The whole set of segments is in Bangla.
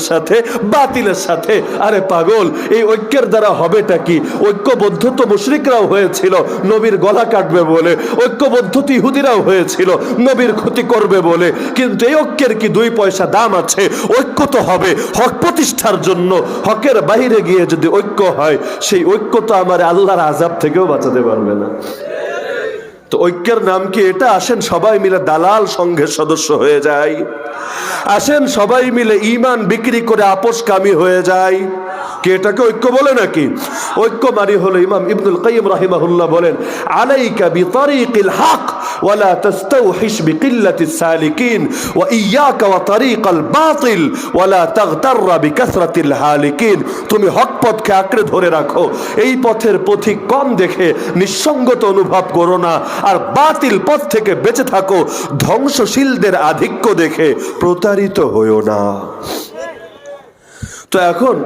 সাথে বাতিলের সাথে। আরে পাগল, এই ঐক্যের দ্বারা হবেটা কি? ঐক্যবদ্ধ তো মুশরিকরাও হয়েছিল নবীর গলা কাটবে বলে, ঐক্যবদ্ধ তো ইহুদিরাও হয়েছিল নবীর ক্ষতি করবে বলে। কিন্তু এই ঐক্যের কি 2 পয়সা দাম আছে? ঐক্য তো হবে হক প্রতিষ্ঠার জন্য। হকের বাইরে গিয়ে যদি ঐক্য হয়, সেই ঐক্য তো আমার আল্লাহর আযাব থেকেও বাঁচাতে পারবে না। তো ঐক্যের নাম কি এটা? আসেন সবাই মিলে দালাল সংঘের সদস্য হয়ে যায়, আসেন সবাই মিলে ঈমান বিক্রি করে আপোষকামী হয়ে যায়। কে এটাকে ঐক্য বলে নাকি? ঐক্য মানে হলো, ইমাম ইবনুল কাইয়্যিম রাহিমাহুল্লাহ বলেন, আলাইকা বিতারিকিল হক ওয়ালা তাস্তাওহিশ বিকিল্লাতিস সালিকিন ওয়া ইয়াকা ওয়া তারিকাল বাতিল ওয়ালা তাগতাররা বিকাসরাতিল হালিকিন। তুমি হক পথকে আঁকড়ে ধরে রাখো, এই পথের পথিক কম দেখে নিঃসঙ্গত অনুভব করো না, আর বাতিল পথ থেকে বেঁচে থাকো, ধ্বংসশীলদের আধিক্য দেখে প্রতারিত হইও না। তো এখন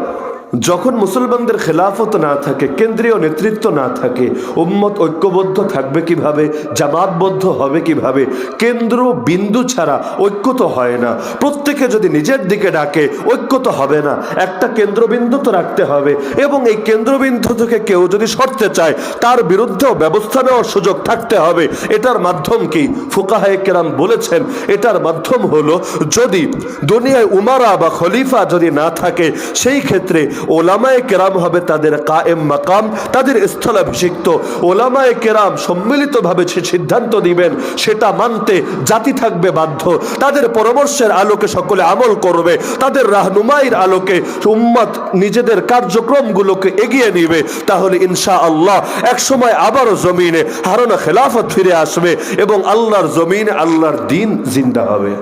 যখন মুসলমানদের খেলাফত না থাকে, কেন্দ্রীয় নেতৃত্ব না থাকে, উম্মত ঐক্যবদ্ধ থাকবে কিভাবে? জামাতবদ্ধ হবে কিভাবে? কেন্দ্র বিন্দু ছাড়া ঐক্য তো হয় না। প্রত্যেকে যদি নিজের দিকে ডাকে, ঐক্য তো হবে না। একটা কেন্দ্রবিন্দু তো রাখতে হবে, এবং এই কেন্দ্রবিন্দু থেকে কেউ যদি সরতে চায়, তার বিরুদ্ধেও ব্যবস্থা নেওয়ার সুযোগ থাকতে হবে। এটার মাধ্যম কি? ফুকাহায়ে কেরাম বলেছেন, এটার মাধ্যম হলো, যদি দুনিয়ায় উমারা বা খলিফা যদি না থাকে, সেই ক্ষেত্রে ওলামায়ে কেরাম হবে তাদের কায়েম মাকাম, তাদের স্থলাভিষিক্ত। ওলামায়ে কেরাম সম্মিলিতভাবে সে সিদ্ধান্ত দিবেন, সেটা মানতে জাতি থাকবে বাধ্য। তাদের পরামর্শের আলোকে সকলে আমল করবে, তাদের রাহনুমাইয়ের আলোকে উম্মত নিজেদের কার্যক্রমগুলোকে এগিয়ে নিবে। তাহলে ইনশাআল্লাহ একসময় আবারও জমিনে হারানো খেলাফত ফিরে আসবে, এবং আল্লাহর জমিনে আল্লাহর দ্বীন জিন্দা হবে।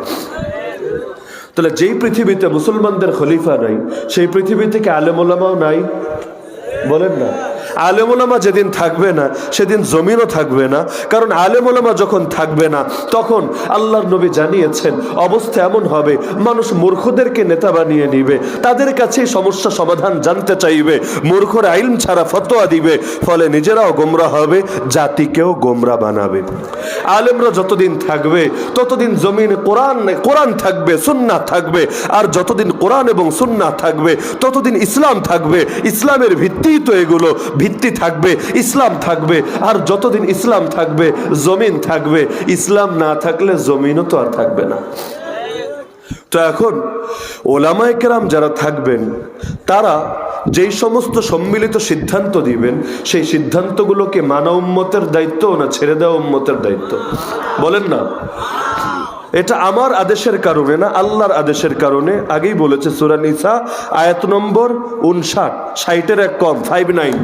তাহলে যেই পৃথিবীতে মুসলমানদের খলিফা নাই, সেই পৃথিবী থেকে আলেম ওলামাও নাই? বলেন না। আলেম ওলামা যেদিন থাকবে না, সেদিন জমিনও থাকবে না। কারণ আলেম ওলামা যখন থাকবে না, তখন আল্লাহর নবী জানিয়েছেন অবস্থা এমন হবে, মানুষ মূর্খদেরকে নেতা বানিয়ে নিবে, তাদের কাছে সমস্যা সমাধান জানতে চাইবে, মূর্খরা ইলম ছাড়া ফতোয়া দিবে, ফলে নিজেরাও গোমরা হবে, জাতিকেও গোমরা বানাবে। আলেমরা যতদিন থাকবে, ততদিন জমিনে কোরআন থাকবে, সুন্নাহ থাকবে। আর যতদিন কোরআন এবং সুন্নাহ থাকবে, ততদিন ইসলাম থাকবে। ইসলামের ভিত্তি তো এগুলো, ভিত্তি থাকবে, ইসলাম থাকবে। আর যতদিন ইসলাম থাকবে, জমিন থাকবে। ইসলাম না থাকলে জমিনও তো আর থাকবে না। তো এখন ওলামায়ে কেরাম যারা থাকবেন, তারা যেই সমস্ত সম্মিলিত সিদ্ধান্ত দিবেন, সেই সিদ্ধান্তগুলোকে মানা উম্মতের দায়িত্ব না ছেড়ে দেওয়া উম্মতের দায়িত্ব? বলেন না। এটা আমার আদেশের কারণে না, আল্লাহর আদেশের কারণে। আগেই বলেছে সূরা নিসা আয়াত নম্বর 59, 60-এর এক কম, 59।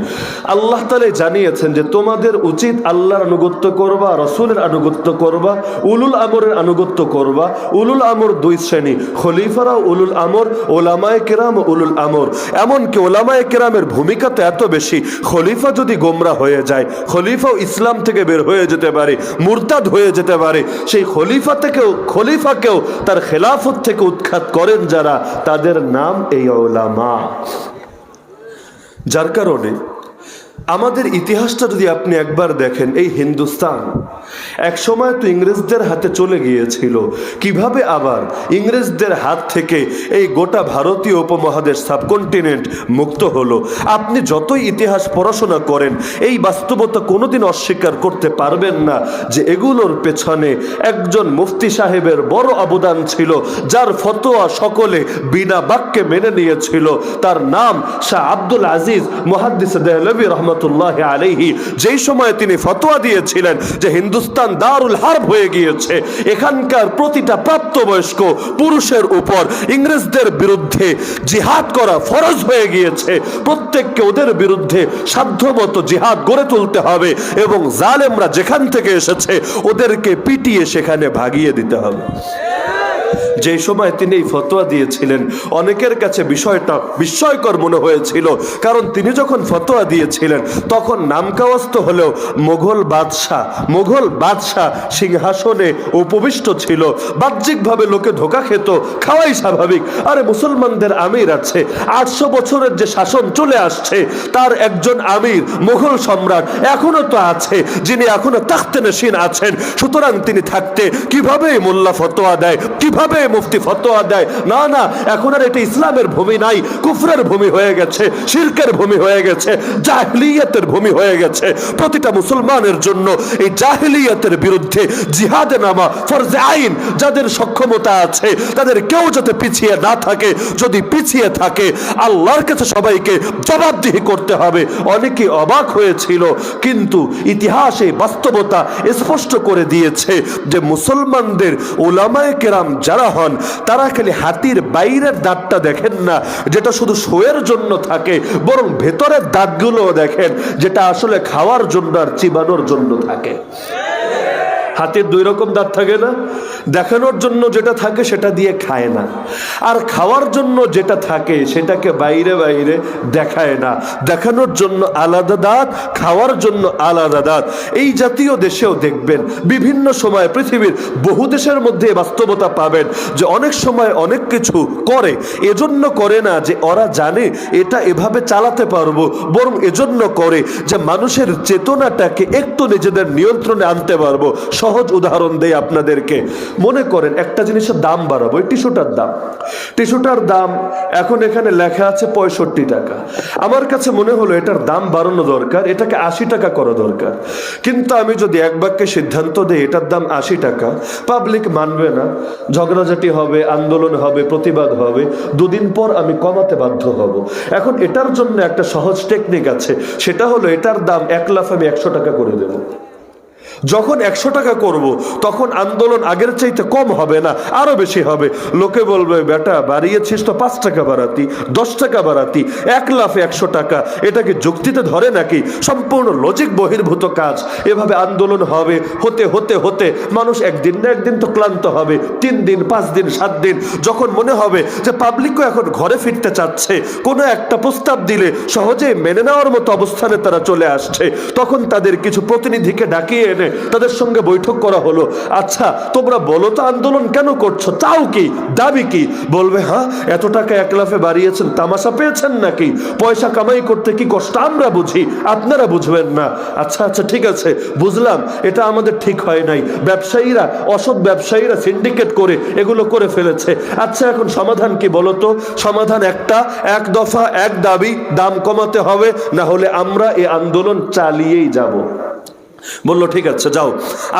আল্লাহ তাআলা জানিয়েছেন যে তোমাদের উচিত আল্লাহর আনুগত্য করবা, রাসূলের আনুগত্য করবা, উলুল আমরের আনুগত্য করবা। উলুল আমর 2 শ্রেণী, খলিফারাও উলুল আমর, ওলামায়ে কেরাম উলুল আমর। এমনকি ওলামায়ে কেরামের ভূমিকা তো এত বেশি, খলিফা যদি গোমরা হয়ে যায়, খলিফাও ইসলাম থেকে বের হয়ে যেতে পারে, মুরতাদ হয়ে যেতে পারে। সেই খলিফাকেও তার খেলাফত থেকে উৎখাত করেন যারা, তাদের নাম এই উলামা। যার কারণে আমাদের ইতিহাসটা যদি আপনি একবার দেখেন, এই হিন্দুস্তান এক সময় তো ইংরেজদের হাতে চলে গিয়েছিল, কিভাবে আবার ইংরেজদের হাত থেকে এই গোটা ভারতীয় উপমহাদেশ সাবকন্টিনেন্ট মুক্ত হলো। আপনি যতই ইতিহাস পড়াশোনা করেন, এই বাস্তবতা কোনোদিন অস্বীকার করতে পারবেন না যে এগুলোর পেছনে একজন মুফতি সাহেবের বড় অবদান ছিল, যার ফতোয়া সকলে বিনা বাক্যে মেনে নিয়েছিল। তার নাম শাহ আব্দুল আজিজ মুহাদ্দিস দেহলভী রহমতুল্লাহি আলাইহি। যেই সময় তিনি ফতোয়া দিয়েছিলেন যে হিন্দুস্তান দারুল হারব হয়ে গিয়েছে, এখানকার প্রতিটা প্রাপ্তবয়স্ক পুরুষের উপর ইংরেজদের বিরুদ্ধে জিহাদ করা ফরজ হয়ে গিয়েছে, প্রত্যেককে ওদের বিরুদ্ধে সাধ্যমতো জিহাদ গড়ে তুলতে হবে, এবং জালেমরা যেখান থেকে এসেছে ওদেরকে পিটিয়ে সেখানে ভাগিয়ে দিতে হবে। যে সময় তিনি এই ফতোয়া দিয়েছিলেন, অনেকের কাছে বিষয়টা বিস্ময়কর মনে হয়েছিল, কারণ তিনি যখন ফতোয়া দিয়েছিলেন তখন নামকাওয়াস্ত হলেও মোগল বাদশাহ সিংহাসনে উপবিষ্ট ছিল। বাহ্যিকভাবে লোকে ধোঁকা খেত, খাওয়াই স্বাভাবিক। আরে মুসলমানদের আমির আছে, 800 বছরের যে শাসন চলে আসছে, তার একজন আমির মোগল সম্রাট এখনো তো আছে, যিনি এখনো তাখতে নশীন আছেন। সুতরাং তিনি থাকতে কিভাবে মোল্লা ফতোয়া দেয়, কিভাবে মুফতি ফতোয়া দেয়, না না, এখন আর এটা ইসলামের ভূমি নাই, কুফরের ভূমি হয়ে গেছে, শিরকের ভূমি হয়ে গেছে, জাহিলিয়াতের ভূমি হয়ে গেছে। প্রতিটা মুসলমানের জন্য এই জাহিলিয়াতের বিরুদ্ধে জিহাদে নামা ফরজে আইন। যাদের সক্ষমতা আছে তাদের কেউ যাতে পিছিয়ে না থাকে, যদি পিছিয়ে থাকে আল্লাহর কাছে সবাইকে জবাবদিহি করতে হবে। অনেকে অবাক হয়েছিল, কিন্তু ইতিহাসে বাস্তবতা স্পষ্ট করে দিয়েছে যে মুসলমানদের উলামায়ে কেরাম যারা হন তারা খালি হাতির বাইরের দাঁতটা দেখেন না, যেটা শুধু শোয়ের জন্য থাকে, বরং ভেতরের দাঁতগুলো দেখেন, যেটা আসলে খাওয়ার জন্য আর চিবানোর জন্য থাকে। হাতির দুই রকম দাঁত থাকে না, দেখানোর জন্য যেটা থাকে সেটা দিয়ে খায় না, আর খাওয়ার জন্য যেটা থাকে সেটাকে বাইরে বাইরে দেখায় না। দেখানোর জন্য আলাদা দাঁত, খাওয়ার জন্য আলাদা দাঁত। এই জাতীয় দেশেও দেখবেন বিভিন্ন সময় পৃথিবীর বহু দেশের মধ্যে বাস্তবতা পাবেন যে অনেক সময় অনেক কিছু করে, এজন্য করে না যে ওরা জানে এটা এভাবে চালাতে পারবো, বরং এজন্য করে যে মানুষের চেতনাটাকে একটু নিজেদের নিয়ন্ত্রণে আনতে পারবো। সহজ উদাহরণ দেই আপনাদেরকে। মনে করেন একটা জিনিসের দাম বাড়াবো, এই টিস্যুটার দাম এখন এখানে লেখা আছে 65 টাকা। আমার কাছে মনে হলো এটার দাম বাড়ানো দরকার, এটাকে 80 টাকা করা দরকার। কিন্তু আমি যদি এক বাক্যে সিদ্ধান্ত দিই এটার দাম 80 টাকা, পাবলিক মানবে না, ঝগড়াঝাটি হবে, আন্দোলন হবে, প্রতিবাদ হবে, দুদিন পর আমি কমাতে বাধ্য হব। এখন এটার জন্য একটা সহজ টেকনিক আছে, সেটা হলো এটার দাম 1 লাফ আমি 100 টাকা করে দেবো। যখন 100 টাকা করব তখন আন্দোলন আগের চাইতে কম হবে না, আরো বেশি হবে। লোকে বলবে বেটা বাড়িয়েছিস তো 5 টাকা বাড়াতি, 10 টাকা বাড়াতি, 1 লাফে 100 টাকা, এটাকে যুক্তিতে ধরে নাকি? সম্পূর্ণ লজিক বহির্ভূত কাজ। এভাবে আন্দোলন হবে, হতে হতে হতে মানুষ একদিন না একদিন তো ক্লান্ত হবে, 3 দিন 5 দিন 7 দিন, যখন মনে হবে যে পাবলিকও এখন ঘরে ফিরতে চাচ্ছে, কোনো একটা প্রস্তাব দিলে সহজে মেনে নেওয়ার মতো অবস্থানে তারা চলে আসছে, তখন তাদের কিছু প্রতিনিধিকে ডাকিয়ে এনে তাদের সঙ্গে বৈঠক করা হলো। আচ্ছা তোমরা বলো তো আন্দোলন কেন করছো, চাও কি, দাবি কি? বলবে হ্যাঁ এত টাকা 1 লাফে বাড়িয়েছেন, তামাশা পেয়েছেন নাকি? পয়সা কামাই করতে কি কষ্ট আমরা বুঝি, আপনারা বুঝবেন না। আচ্ছা আচ্ছা ঠিক আছে বুঝলাম, এটা আমাদের ঠিক হয় নাই, ব্যবসায়ীরা, অসৎ ব্যবসায়ীরা সিন্ডিকেট করে এগুলো করে ফেলেছে। আচ্ছা এখন সমাধান কি বলো তো? সমাধান একটা, 1 দফা 1 দাবি, দাম কমাতে হবে, না হলে আমরা এই আন্দোলন চালিয়েই যাব। বললো ঠিক আছে যাও,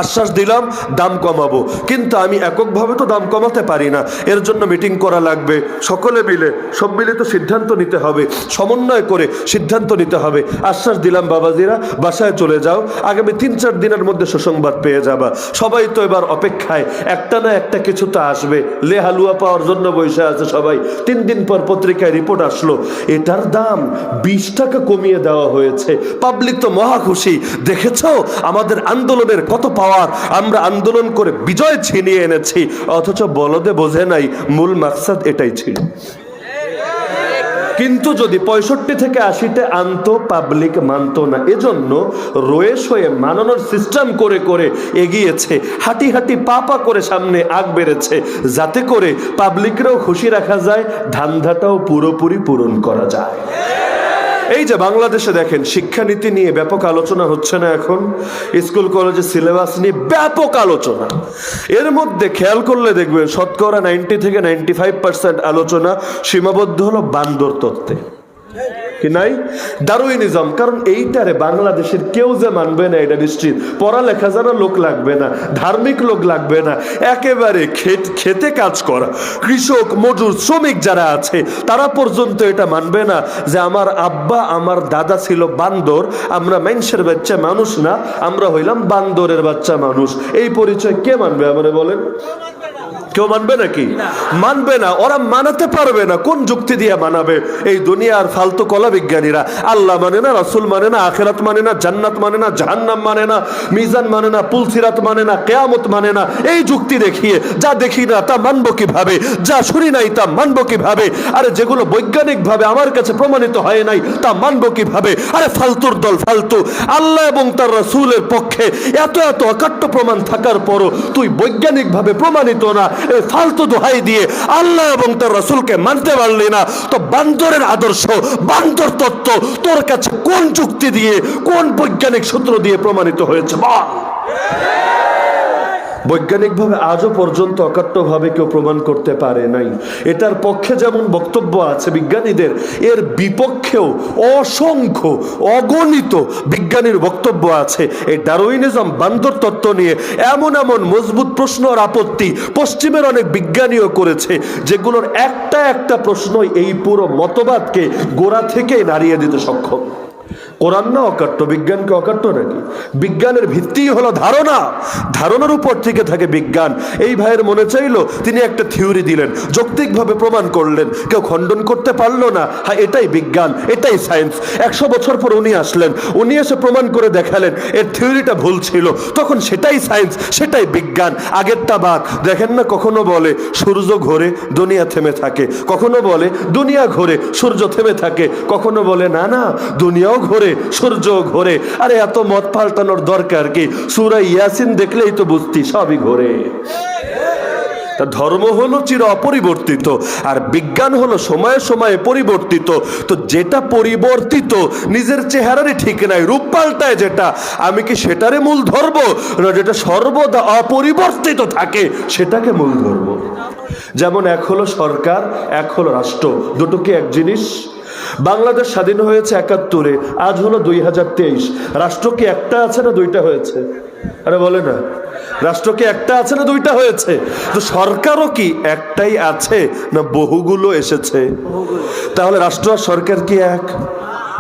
আশ্বাস দিলাম দাম কমাবো, কিন্তু আমি এককভাবে তো দাম কমাতে পারি না, এর জন্য মিটিং করা লাগবে, সকলে মিলে সম্মিলিত সিদ্ধান্ত নিতে হবে, সমন্বয় করে সিদ্ধান্ত নিতে হবে। আশ্বাস দিলাম বাবাজিরা বাসায় চলে যাও, আগামী 3-4 দিনের মধ্যে সুসংবাদ পেয়ে যাবা। সবাই তো এবার অপেক্ষায়, একটা না একটা কিছু তো আসবে, লে হালুয়া পাওয়ার জন্য বসে আছে সবাই। 3 দিন পর পত্রিকায় রিপোর্ট আসলো এটার দাম 20 টাকা কমিয়ে দেওয়া হয়েছে। পাবলিক তো মহা খুশি, দেখেছো আমাদের আন্দোলনের কত পাওয়ার, আমরা আন্দোলন করে বিজয় ছিনিয়ে এনেছি। অথচ বলদে বোঝে নাই মূল মাকসাদ এটাই ছিল। কিন্তু যদি 65 থেকে 80-তে আনতো, পাবলিক মানতো না, এজন্য রয়েস হয়ে মানানোর সিস্টেম করে করে এগিয়েছে, হাঁটি হাঁটি পা পা করে সামনে আগ বেড়েছে, যাতে করে পাবলিকরাও খুশি রাখা যায়, ধান্দাটাও পুরোপুরি পূরণ করা যায়। এই যে বাংলাদেশে দেখেন শিক্ষানীতি নিয়ে ব্যাপক আলোচনা হচ্ছে না, এখন স্কুল কলেজে সিলেবাস নিয়ে ব্যাপক আলোচনা। এর মধ্যে খেয়াল করলে দেখবেন শতকরা 90 থেকে 95% আলোচনা সীমাবদ্ধ হলো বান্দর তত্ত্বে, কি নাই, ডারউইনিজম। কারণ এইটারে বাংলাদেশের কেউ যে মানবে না এটা নিশ্চিত। পড়ালেখা জানা লোক লাগবে না, ধার্মিক লোক লাগবে না, একেবারে খেতে কাজ করা কৃষক, মজুর, শ্রমিক যারা আছে তারা পর্যন্ত এটা মানবে না যে আমার আব্বা আমার দাদা ছিল বান্দর, আমরা মানুষের বাচ্চা মানুষ না, আমরা হইলাম বান্দরের বাচ্চা মানুষ। এই পরিচয় কে মানবে আমারে বলেন? কেউ মানবে নাকি? মানবে না, ওরা মানাতে পারবে না। কোন যুক্তি দিয়ে মানাবে? এই দুনিয়ার ফালতু কলা বিজ্ঞানীরা আল্লাহ মানে না, রাসূল মানে না, আখিরাত মানে না, জান্নাত মানে না, জাহান্নাম মানে না, মিজান মানে না, পুলসিরাত মানে না, কিয়ামত মানে না, এই যুক্তি দেখিয়ে যা দেখি না তা মানবো কিভাবে, যা শুনি নাই তা মানবো কিভাবে, আরে যেগুলো বৈজ্ঞানিক ভাবে আমার কাছে প্রমাণিত হয় নাই তা মানবো কিভাবে? আরে ফালতুর দল ফালতু। আল্লাহ এবং তার রাসূলের পক্ষে এত এত অকাট্য প্রমাণ থাকার পরও তুই বৈজ্ঞানিক ভাবে প্রমাণিত না ফালতু দোহাই দিয়ে আল্লাহ এবং তার রাসূলকে মানতে পারলি না, তো বান্দরের আদর্শ, বান্দর তত্ত্ব তোর কাছে কোন যুক্তি দিয়ে, কোন বৈজ্ঞানিক সূত্র দিয়ে প্রমাণিত হয়েছে বল? বৈজ্ঞানিকভাবে আজও পর্যন্ত অকাট্যভাবে কেউ প্রমাণ করতে পারে নাই। এটার পক্ষে যেমন বক্তব্য আছে বিজ্ঞানীদের, এর বিপক্ষেও অসংখ্য অগণিত বিজ্ঞানীর বক্তব্য আছে। এই ডারউইনিজম বান্দর তত্ত্ব নিয়ে এমন এমন মজবুত প্রশ্ন আর আপত্তি পশ্চিমের অনেক বিজ্ঞানীও করেছে, যেগুলোর একটা একটা প্রশ্নই এই পুরো মতবাদকে গোড়া থেকেই নাড়িয়ে দিতে সক্ষম। কোরআন না অকাট্য, বিজ্ঞানকে অকাট্য নাকি? বিজ্ঞানের ভিত্তি হলো ধারণা, ধারণার উপর থেকে থাকে বিজ্ঞান। এই ভাইয়ের মনে চাইলো, তিনি একটা থিওরি দিলেন, যৌক্তিকভাবে প্রমাণ করলেন, কেউ খণ্ডন করতে পারলো না। হ্যাঁ, এটাই বিজ্ঞান, এটাই সায়েন্স। 100 বছর পর উনি আসলেন, উনি এসে প্রমাণ করে দেখালেন এর থিওরিটা ভুল ছিল, তখন সেটাই সায়েন্স, সেটাই বিজ্ঞান। আগেরটা বাদ। দেখেন না, কখনো বলে সূর্য ঘোরে দুনিয়া থেমে থাকে, কখনো বলে দুনিয়া ঘোরে সূর্য থেমে থাকে, কখনো বলে না না দুনিয়াও ঘোরে সূর্য ঘোরে। আরে এত মত পাল্টানোর দরকার কি? সূরা ইয়াসিন দেখলেই তো বুঝতি সবই ঘোরে। তা ধর্ম হলো চির অপরিবর্তিত, আর বিজ্ঞান হলো সময়ে সময়ে পরিবর্তিত। তো যেটা পরিবর্তিত নিজের চেহারারই ঠিক নাই, রূপ পাল্টায় যেটা, আমি কি সেটারে মূল ধরবো, না যেটা সর্বদা অপরিবর্তিত থাকে সেটাকে মূল ধরবো? যেমন এক হলো সরকার, এক হলো রাষ্ট্র, দুটো কি এক জিনিস? বাংলাদেশ স্বাধীন হয়েছে 71-এ, আজ হলো 2023। রাষ্ট্র কি একটা আছে না দুইটা হয়েছে? আরে বলে না, রাষ্ট্র কি একটা আছে না দুইটা হয়েছে? তো সরকারও কি একটাই আছে না বহুগুলো এসেছে? তাহলে রাষ্ট্র আর সরকার কি এক?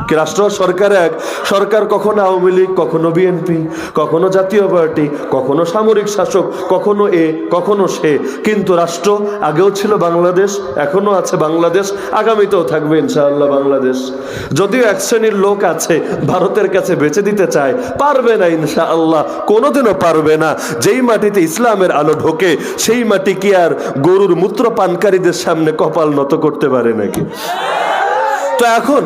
কি রাষ্ট্র আর সরকার এক? সরকার কখনো আওয়ামী লীগ, কখনো বিএনপি, কখনো জাতীয় পার্টি, কখনো সামরিক শাসক, কখনো এ কখনো সে। কিন্তু রাষ্ট্র আগেও ছিল বাংলাদেশ, এখনো আছে বাংলাদেশ, আগামীতেও থাকবে ইনশাআল্লাহ বাংলাদেশ। যদিও এক শ্রেণীর লোক আছে ভারতের কাছে বেচে দিতে চায়, পারবে না ইনশাআল্লাহ, কোনোদিনও পারবে না। যেই মাটিতে ইসলামের আলো ঢোকে সেই মাটি কি আর গরুর মূত্র পানকারীদের সামনে কপাল নত করতে পারে নাকি? তো এখন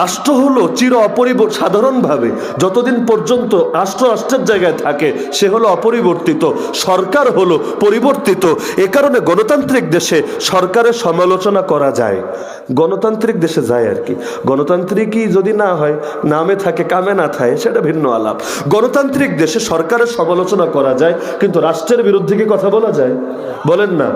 রাষ্ট্র হলো চির অপরিবর্তিত, সাধারণভাবে যতদিন পর্যন্ত রাষ্ট্র রাষ্ট্রের জায়গায় থাকে সে হলো অপরিবর্তিত, সরকার হলো পরিবর্তিত। এ কারণে গণতান্ত্রিক দেশে সরকারের সমালোচনা করা যায়, গণতান্ত্রিক দেশে যায় আর কি। গণতান্ত্রিকই যদি না হয়, নামে থাকে কামে না থাকে, সেটা ভিন্ন আলাপ। গণতান্ত্রিক দেশে সরকারের সমালোচনা করা যায়, কিন্তু রাষ্ট্রের বিরুদ্ধে কি কথা বলা যায়? বলেন না।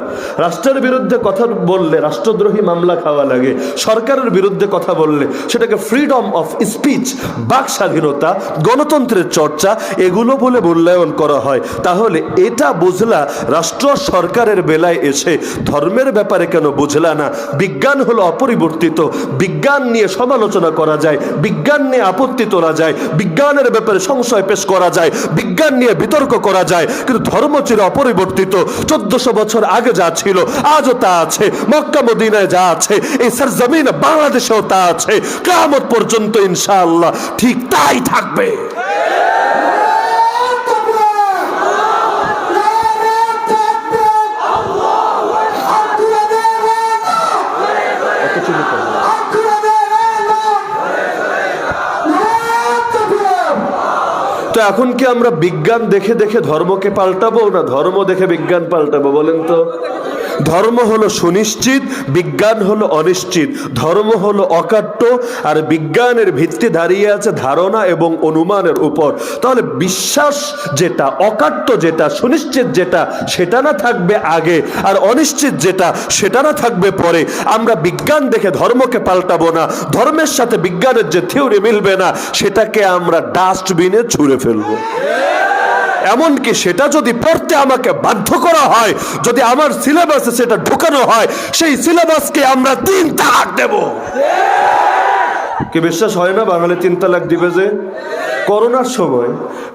রাষ্ট্রের বিরুদ্ধে কথা বললে রাষ্ট্রদ্রোহী মামলা খাওয়া লাগে, সরকারের বিরুদ্ধে কথা বললে সেটাকে ফ্রিডম অফ স্পিচ, বাক স্বাধীনতা, গণতন্ত্রের চর্চা, এগুলো বলে মূল্যায়ন করা হয়। তাহলে এটা বুঝলা রাষ্ট্র সরকারের বেলায় এসে ধর্মের ব্যাপারে কেন বুঝলা না? বিজ্ঞান হলো অপরিবর্তিত, বিজ্ঞান নিয়ে সমালোচনা করা যায়, বিজ্ঞান নিয়ে আপত্তি তোলা যায়, বিজ্ঞানের ব্যাপারে সংশয় পেশ করা যায়, বিজ্ঞান নিয়ে বিতর্ক করা যায়, কিন্তু ধর্ম চির অপরিবর্তিত। 1400 বছর আগে যা ছিল আজও তা আছে, মক্কা মদিনায় যা আছে এই সরজমিন বাংলাদেশেও তা আছে, কিয়ামত পর্যন্ত ইনশাআল্লাহ ঠিক তাই থাকবে। তো এখন কি আমরা বিজ্ঞান দেখে দেখে ধর্মকে পাল্টাবো, না ধর্ম দেখে বিজ্ঞান পাল্টাবো? বলেন তো। ধর্ম হলো সুনিশ্চিত, বিজ্ঞান হলো অনিশ্চিত। ধর্ম হলো অকাট্য, আর বিজ্ঞানের ভিত্তি দাঁড়িয়ে আছে ধারণা এবং অনুমানের উপর। তাহলে বিশ্বাস যেটা, অকাট্য যেটা, সুনিশ্চিত যেটা, সেটা না থাকবে আগে, আর অনিশ্চিত যেটা সেটা না থাকবে পরে। আমরা বিজ্ঞান দেখে ধর্মকে পাল্টাবো না, ধর্মের সাথে বিজ্ঞানের যে থিওরি মিলবে না সেটাকে আমরা ডাস্টবিনে ছুঁড়ে ফেলবো। এমনকি সেটা যদি পড়তে আমাকে বাধ্য করা হয়, যদি আমার সিলেবাসে সেটা ঢোকানো হয়, সেই সিলেবাসকে আমরা 3 তালাক দেব। কি বিশ্বাস হয় না বাঙালি 3 তালাক দিবে? যে করোনার সময়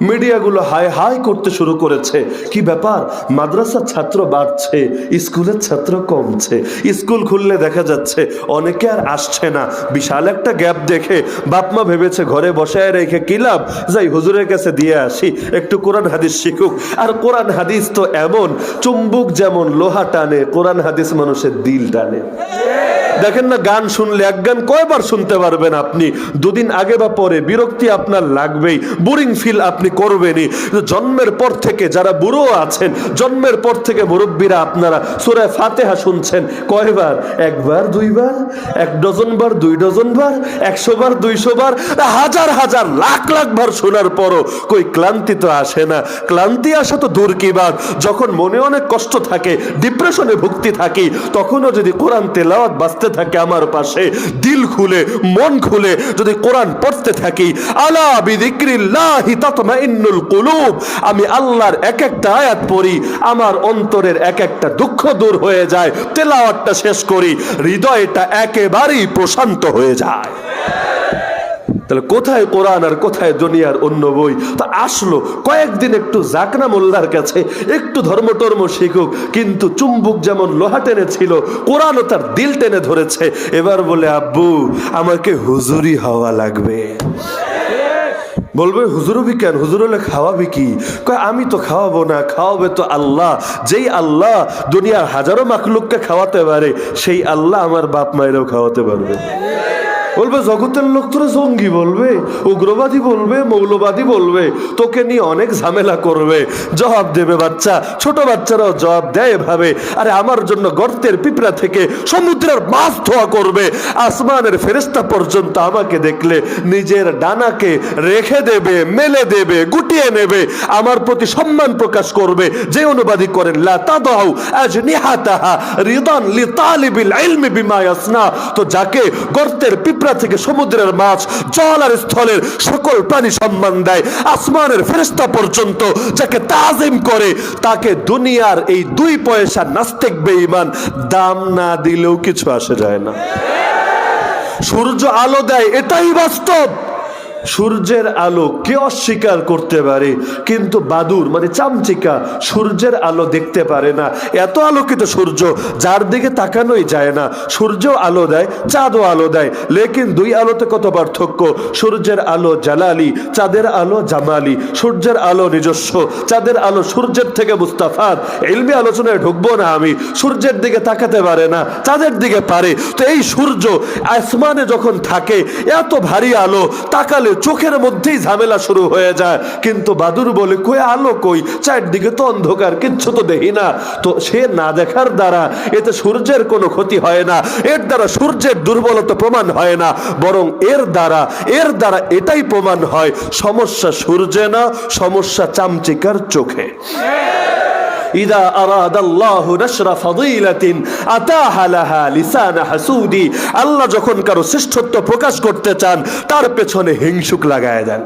মিডিয়াগুলো হাই হাই করতে শুরু করেছে, কি ব্যাপার, মাদ্রাসার ছাত্র বাড়ছে, স্কুলের ছাত্র কমছে, স্কুল খুললে দেখা যাচ্ছে অনেকে আর আসছে না। বিশাল একটা গ্যাপ দেখে বাপমা ভেবেছে ঘরে বসায় রেখে কি লাভ, যাই হুজুরের কাছে দিয়ে আসি, একটু কোরআন হাদিস শিখুক। আর কোরআন হাদিস তো এমন চুম্বুক যেমন লোহা টানে, কোরআন হাদিস মানুষের দিল টানে। দেখেন না, গান শুনলে এক গান কয়বার শুনতে পারবেন আপনি? দুদিন আগে বা পরে বিরক্তি আপনার লাগবেই, বোরিং ফিল আপনি করবেনই। জন্মের পর থেকে যারা বুড়ো আছেন, জন্মের পর থেকে মুরব্বীরা আপনারা সূরা ফাতিহা শুনছেন কয়বার? একবার, দুইবার, 1 ডজন বার, 2 ডজন বার, 100 বার, 200 বার, হাজার হাজার লাখ লাখ বার শোনার পরও কই ক্লান্তি তো আসে না। ক্লান্তি আসা তো দূর কি বাত, যখন মনে অনেক কষ্ট থাকে, ডিপ্রেশনে ভুগতে থাকি, তখনও যদি কোরআন তেলাওয়াত বাজতে থাকে আমার পাশে, দিল খুলে মন খুলে যদি কোরআন পড়তে থাকি, আলা বিযিকরিল্লাহি তাতমাইন্নুল কুলুব, আমি আল্লাহর এক একটা আয়াত পড়ি, আমার অন্তরের এক একটা দুঃখ দূর হয়ে যায়। তেলাওয়াতটা শেষ করি, হৃদয়টা একেবারেই প্রশান্ত হয়ে যায়। তাহলে কোথায় কোরআন আর কোথায় দুনিয়ার অন্য বই? তো আসলো কয়েকদিন একটু জাকনা মোল্লার কাছে একটু ধর্মটর্ম শিখুক, কিন্তু চুম্বুক যেমন লোহা টেনে ছিল, কোরআনও তার দিল টেনে ধরেছে। এবার বলে, আব্বু আমাকে হুজুরি হওয়া লাগবে। বলবে হুজুর হবি কেন? হুজুর হলে খাওয়াবি কি? কয় আমি তো খাওয়াবো না, খাওয়াবে তো আল্লাহ। যেই আল্লাহ দুনিয়ার হাজারো মাখলুককে খাওয়াতে পারে, সেই আল্লাহ আমার বাপ মায়েরও খাওয়াতে পারবে। বলবে জগতের লোক তোরা জঙ্গি বলবে, উগ্রবাদী বলবে, মৌলবাদী বলবে, তোকে নিয়ে অনেক ঝামেলা করবে। জবাব দেবে বাচ্চা, ছোট বাচ্চারাও জবাব দেয় এভাবে। আরে আমার জন্য গর্তের পিঁপড়া থেকে সমুদ্রের মাছ ধোয়া করবে, আসমানের ফেরেশতা পর্যন্ত আমাকে দেখলে নিজের ডানাকে রেখে দেবে, মেলে দেবে, গুটিয়ে নেবে, আমার প্রতি সম্মান প্রকাশ করবে। যে অনুবাদী করেন লা তাদাউ আজনিহাতাহা রিদান লিতালিবিল ইলমি বিমা ইয়াসনা, তো যাকে গর্তের পিঁপড়া থেকে সমুদ্রের মাছ, জল আর স্থলের সকল প্রাণী সম্মান দেয়, আসমানের ফেরেশতা পর্যন্ত যাকে তাজিম করে, তাকে দুনিয়ার এই 2 পয়সা নাস্তিক বেঈমান দাম না দিলেও কিছু আসে যায় না। সূর্য আলো দেয়, এটাই বাস্তব। সূর্যের আলো কে অস্বীকার করতে পারে? কিন্তু বাদুর মানে চামচিকা সূর্যের আলো দেখতে পারে না। এত আলোকিত সূর্য, যার দিকে তাকানোই যায় না। সূর্য আলো দেয়, চাঁদও আলো দেয়, লেকিন 2 আলোতে কত পার্থক্য। সূর্যের আলো জালালি, চাঁদের আলো জামালি। সূর্যের আলো নিজস্ব, চাঁদের আলো সূর্যের থেকে মুস্তাফাদ। ইলমি আলোচনায় ঢুকবো না আমি। সূর্যের দিকে তাকাতে পারে না, চাঁদের দিকে পারে। তো এই সূর্য আসমানে যখন থাকে, এত ভারী আলো, তাকালে চোখের মধ্যেই ঝামেলা শুরু হয়ে যায়। কিন্তু বাদুর বলে কই আলো কই, চারদিকে তো অন্ধকার, কিচ্ছু তো দেখি না। তো সে না দেখার দ্বারা এতে সূর্যের কোনো ক্ষতি হয় না, এর দ্বারা সূর্যের দুর্বলতা প্রমাণ হয় না, বরং এর দ্বারা এটাই প্রমাণ হয় সমস্যা সূর্যে না, সমস্যা চামচিকার চোখে। ইদা আরাদাল্লাহু নাশরা ফাদিলাতিন আতাহা লাহা লিসান হাসুদি, আল্লাহ যখন কারো শ্রেষ্ঠত্ব প্রকাশ করতে চান, তার পেছনে হিংসুক লাগায় দেন।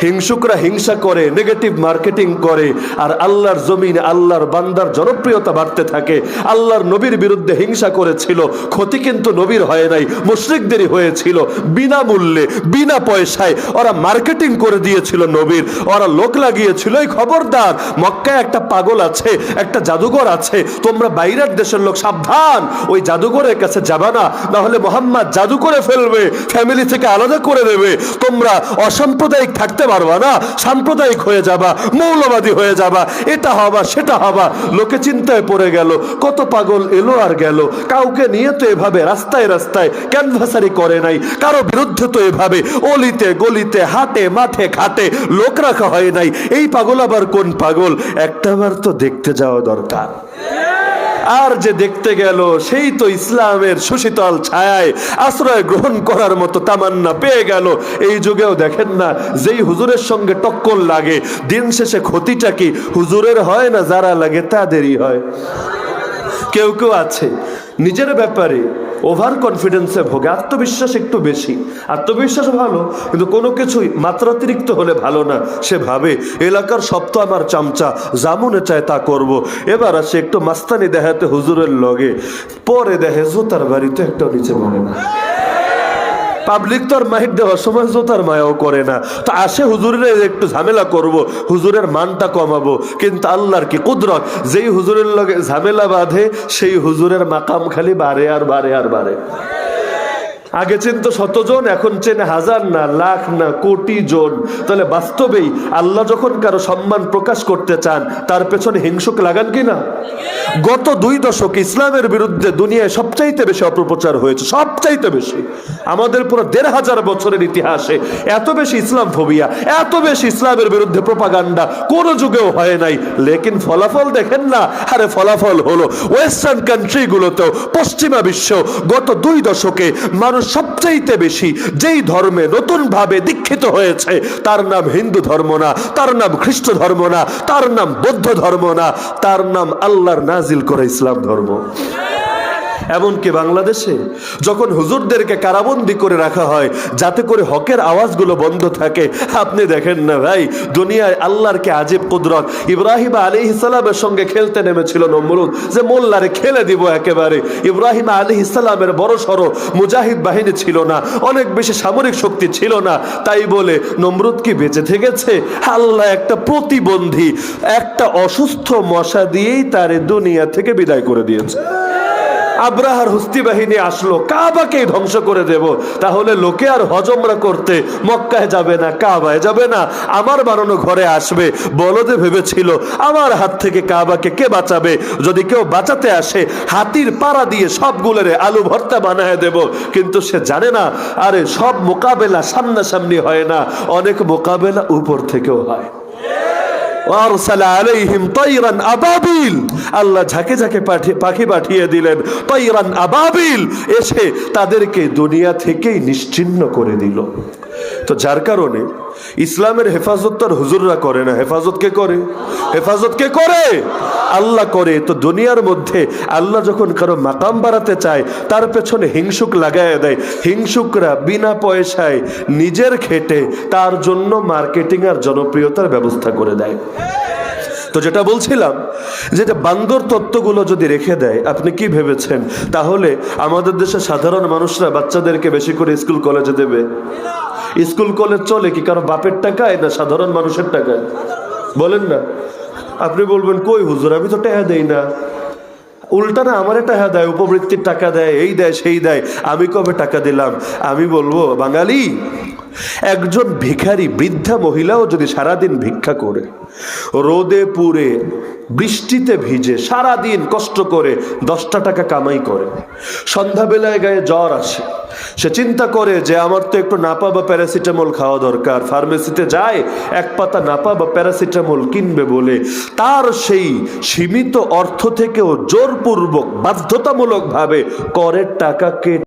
হিংসুকরা হিংসা করে, নেগেটিভ মার্কেটিং করে, আর আল্লাহর জমিনে আল্লাহর বান্দার জনপ্রিয়তা বাড়তে থাকে। আল্লাহর নবীর বিরুদ্ধে হিংসা করেছিল, ক্ষতি কিন্তু নবীর হয় নাই, মুশরিকদেরই হয়েছিল। বিনামূল্যে, বিনা পয়সায় ওরা মার্কেটিং করে দিয়েছিল নবীর, ওরা লোক লাগিয়েছিল। এই খবরদার, মক্কায় একটা পাগল আছে, একটা জাদুঘর আছে, তোমরা বাইরের দেশের লোক সাবধান, ওই জাদুঘরের কাছে যাবা না, না হলে মোহাম্মদ জাদু করে ফেলবে, ফ্যামিলি থেকে আলাদা করে দেবে, তোমরা অসাম্প্রদায়িক থাকতে পারবা না, সাম্প্রদায়িক হয়ে যাবা, মৌলবাদী হয়ে যাবা, এটা হবা সেটা হবা। লোকে চিন্তায় পড়ে গেল, কত পাগল এলো আর গেল। কাউকে নিয়ে তো এভাবে রাস্তায় রাস্তায় ক্যানভাসারি করে নাই, কারো বিরুদ্ধে তো এভাবে অলিতে গলিতে হাটে মাঠে ঘাটে লোক রাখা হয় নাই। এই পাগল আবার কোন পাগল? একটাবার তো দেখতে যাওয়া দরকার। আর যে দেখতে গেল, সেই তো ইসলামের সুশীতল ছায়ায় আশ্রয় গ্রহণ করার মতো তামান্না পেয়ে গেল। এই যুগেও দেখেন না, যেই হুজুরের সঙ্গে টক্কর লাগে, দিন শেষে ক্ষতিটা কি হুজুরের হয় না যারা লাগে তাদেরই হয়। কেউ কেউ আছে নিজের ব্যাপারে ওভার কনফিডেন্সে ভোগে, আত্মবিশ্বাস একটু বেশি, আত্মবিশ্বাস ভালো, কিন্তু কোনো কিছুই মাত্রাতিরিক্ত হলে ভালো না। সে ভাবে এলাকার সব তো আমার চামচা, যা মনে চায় তা করব। এবার আসে একটু মাস্তানি দেখাতে হুজুরের লগে, পরে দেখে জোতার বাড়িতে একটা নিচে মনে না। পাবলিক তো আর মাহির দেওয়ার সময় জোতার মায়াও করে না, তো আসে হুজুরের একটু ঝামেলা করব, হুজুরের মানটা কমাবো। কিন্তু আল্লাহর কি কুদরত, যেই হুজুরের লগে ঝামেলা বাঁধে সেই হুজুরের মাকাম খালি বাড়ে আর বাড়ে আর বাড়ে। আগে চিনতো 100 জন, এখন চেনে হাজার না, লাখ না, কোটি জন। তাহলে বাস্তবেই আল্লাহ যখন কারো সম্মান প্রকাশ করতে চান, তার পেছনে হিংসুক লাগান কিনা? গত 2 দশক ইসলামের বিরুদ্ধে দুনিয়ায় সবচাইতে বেশি অপপ্রচার হয়েছে, সবচাইতে বেশি। আমাদের পুরো 1500 বছরের ইতিহাসে এত বেশি ইসলাম ফোবিয়া, এত বেশি ইসলামের বিরুদ্ধে প্রোপাগান্ডা কোন যুগেও হয় নাই। লেকিন ফলাফল দেখেন না। আরে ফলাফল হলো ওয়েস্টার্ন কান্ট্রিগুলোতেও, পশ্চিমা বিশ্ব গত 2 দশকে মানুষ সবচাইতে বেশি যেই ধর্মে নতুন ভাবে দীক্ষিত হয়েছে, তার নাম হিন্দু ধর্ম না, তার নাম খ্রিস্ট ধর্ম না, তার নাম বৌদ্ধ ধর্ম না, তার নাম আল্লাহর নাজিল করা ইসলাম ধর্ম। এমনকি বাংলাদেশে যখন হুজুরদেরকে কারাবন্দি করে রাখা হয় যাতে করে হকের আওয়াজগুলো বন্ধ থাকে, আপনি দেখেন না ভাই, দুনিয়ায় আল্লাহর কে আজীব কুদরত। ইব্রাহিম আলাইহিস সালামের সঙ্গে খেলতে নেমেছিল নমরুদ, যে মোল্লারে খেলে দিব একেবারে। ইব্রাহিম আলাইহিস সালামের বড় সড়ো মুজাহিদ বাহিনী ছিল না, অনেক বেশি সামরিক শক্তি ছিল না, তাই বলে নমরুদ কি বেঁচে থেকেছে? আল্লাহ একটা প্রতিবন্ধী, একটা অসুস্থ মশা দিয়েই তারে দুনিয়া থেকে বিদায় করে দিয়েছে। আব্রাহার হুস্তি বাহিনী আসলো, কাবাকেই ধ্বংস করে দেব। তাহলে লোকে আর হজমরা করতে মক্কায় যাবে না, কাবায় যাবে না, আমার বানানো ঘরে আসবে। বলদে ভেবেছিল আমার হাত থেকে কাবাকে কে বাঁচাবে? যদি কেউ বাঁচাতে আসে, হাতির পাড়া দিয়ে সবগুলোরে আলু ভর্তা বানায় দেব। কিন্তু সে জানে না, আরে সব মোকাবেলা সামনাসামনি হয় না, অনেক মোকাবেলা উপর থেকেও হয়। আল্লাহ ঝাঁকে ঝাঁকে পাখি পাঠিয়ে দিলেন, তাইরান আবাবিল, এসে তাদেরকে দুনিয়া থেকেই নিশ্চিহ্ন করে দিল। তো যার কারণে ইসলামের হেফাজত তার হুজুররা করে না, হেফাজত কে করে? হেফাজত কে করে? আল্লাহ করে। তো দুনিয়ার মধ্যে আল্লাহ যখন কারো মাকাম বাড়াতে চায়, তার পেছনে হিংসুক লাগায় দেয়। হিংসুকরা বিনা পয়সায় নিজের খেটে তার জন্য মার্কেটিং আর জনপ্রিয়তার ব্যবস্থা করে দেয়। তো যেটা বলছিলাম, যেটা বান্দর তত্ত্বগুলো যদি রেখে দেয়, আপনি কি ভেবেছেন তাহলে আমাদের দেশে সাধারণ মানুষরা বাচ্চাদেরকে বেশি করে স্কুল কলেজে দেবে? স্কুল কলেজ চলে কি কারো বাপের টাকায় না সাধারণ মানুষের টাকায়? বলেন না। আপনি বলবেন কই হুজুর, আমি তো টাকা দেই না। উল্টা না, আমারে টাকা দেয়, উপবৃত্তির টাকা দেয়, এই দেয় সেই দেয়। আমি কবে টাকা দিলাম? আমি বলবো বাঙালি, একজন ভিখারি বৃদ্ধা মহিলাও যদি সারাদিন ভিক্ষা করে, রোদে পুড়ে বৃষ্টিতে ভিজে সারাদিন কষ্ট করে 10টা টাকা কামাই করে, সন্ধ্যাবেলায় গায়ে জ্বর আসে, সে চিন্তা করে যে আমার তো একটু নাপা বা প্যারাসিটামল খাওয়া দরকার, ফার্মেসিতে যায় 1 পাতা নাপা বা প্যারাসিটামল কিনবে বলে তার সেই সীমিত অর্থ থেকেও জোরপূর্বক বাধ্যতামূলক ভাবে করের টাকাকে